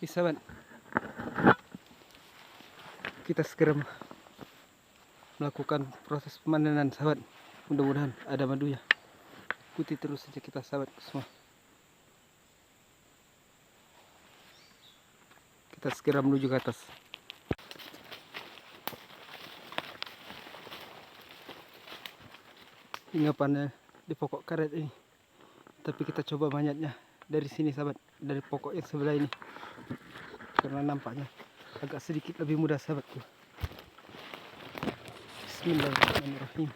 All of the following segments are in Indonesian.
Oke sahabat, kita segera melakukan proses pemanenan sahabat. Mudah-mudahan ada madunya. Ikuti terus saja kita sahabat semua. Kita segera menuju ke atas. Hingapannya di pokok karet ini, tapi kita coba manyatnya dari sini sahabat, dari pokok yang sebelah ini, karena nampaknya agak sedikit lebih mudah sahabatku. Bismillahirrahmanirrahim.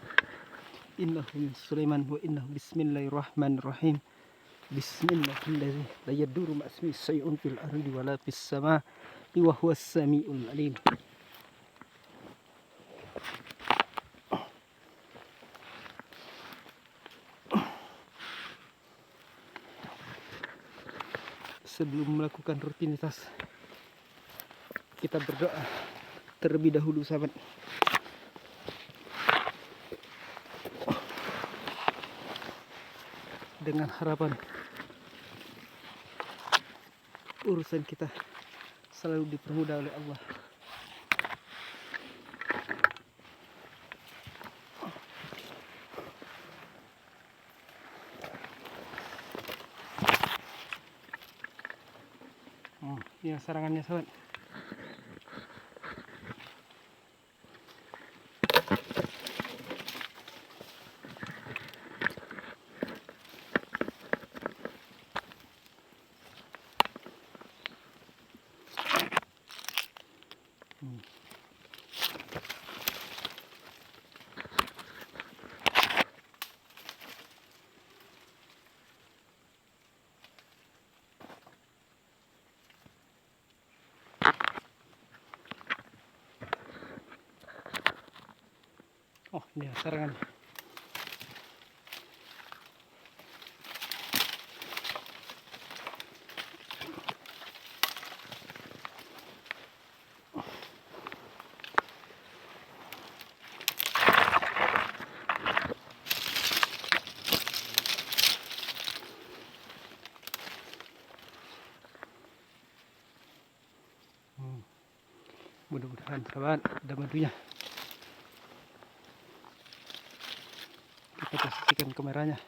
Innahu min Sulaiman wa innahu bismillahirrahmanirrahim. Bismillahirrahmanirrahim. La yaduru ma'asmi syai'un fil ardi wa la fis sama'i wa huwas sami'ul alim. Sebelum melakukan rutinitas, kita berdoa terlebih dahulu sahabat. Dengan harapan urusan kita selalu dipermudah oleh Allah. Ini sarangannya sahabat. Oh, ini sarangan. Mudah-mudahan sahabat ada madunya. Kita posisikan kameranya.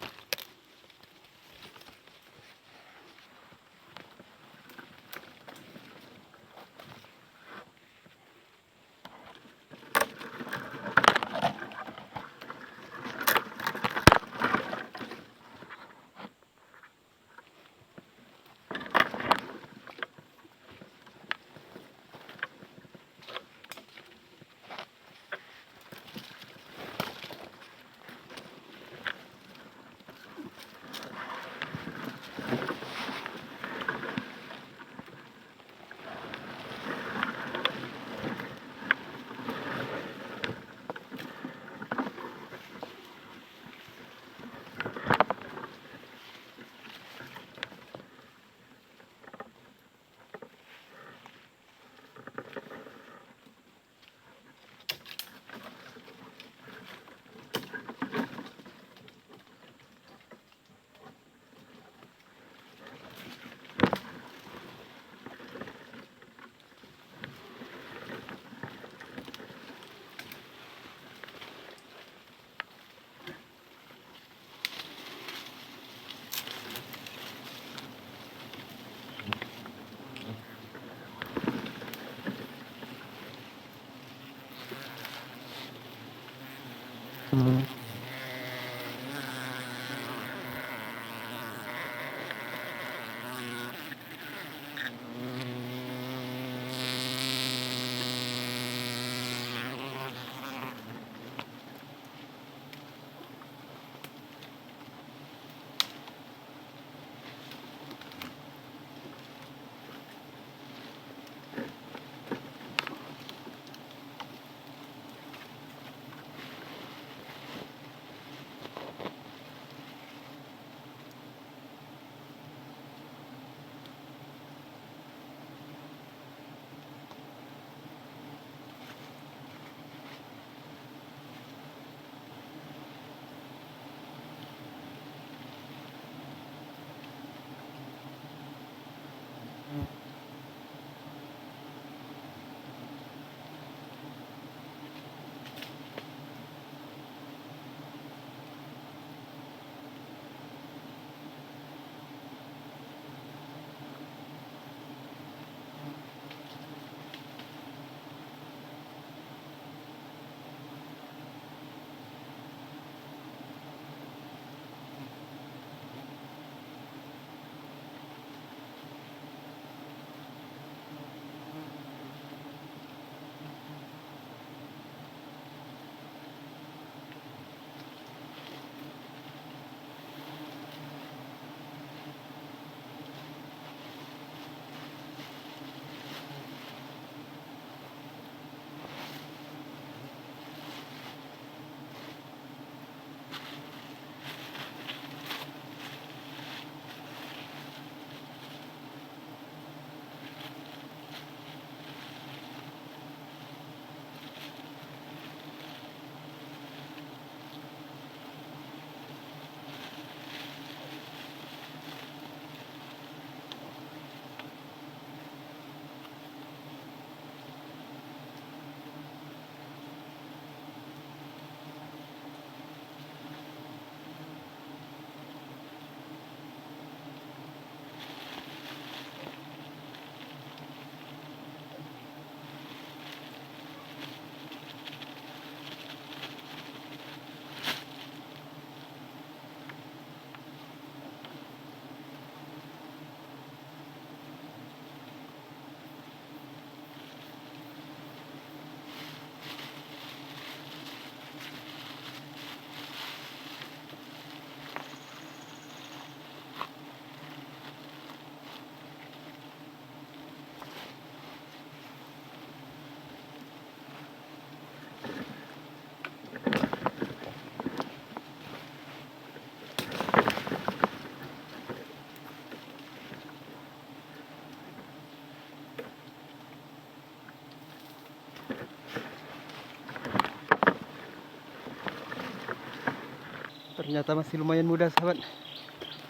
Ternyata masih lumayan muda sahabat,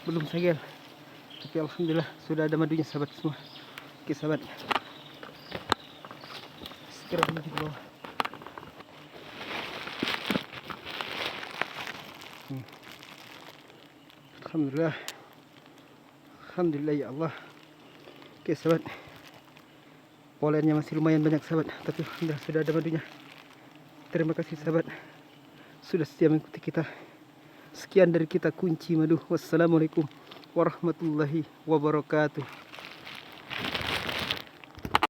belum segel, tapi alhamdulillah sudah ada madunya sahabat semua. Oke sahabat, istirahat di bawah. Alhamdulillah, alhamdulillah ya Allah. Oke sahabat, polennya masih lumayan banyak sahabat, tapi alhamdulillah sudah ada madunya. Terima kasih sahabat sudah setia mengikuti kita. Sekian dari kita, kunci madu. Wassalamualaikum warahmatullahi wabarakatuh.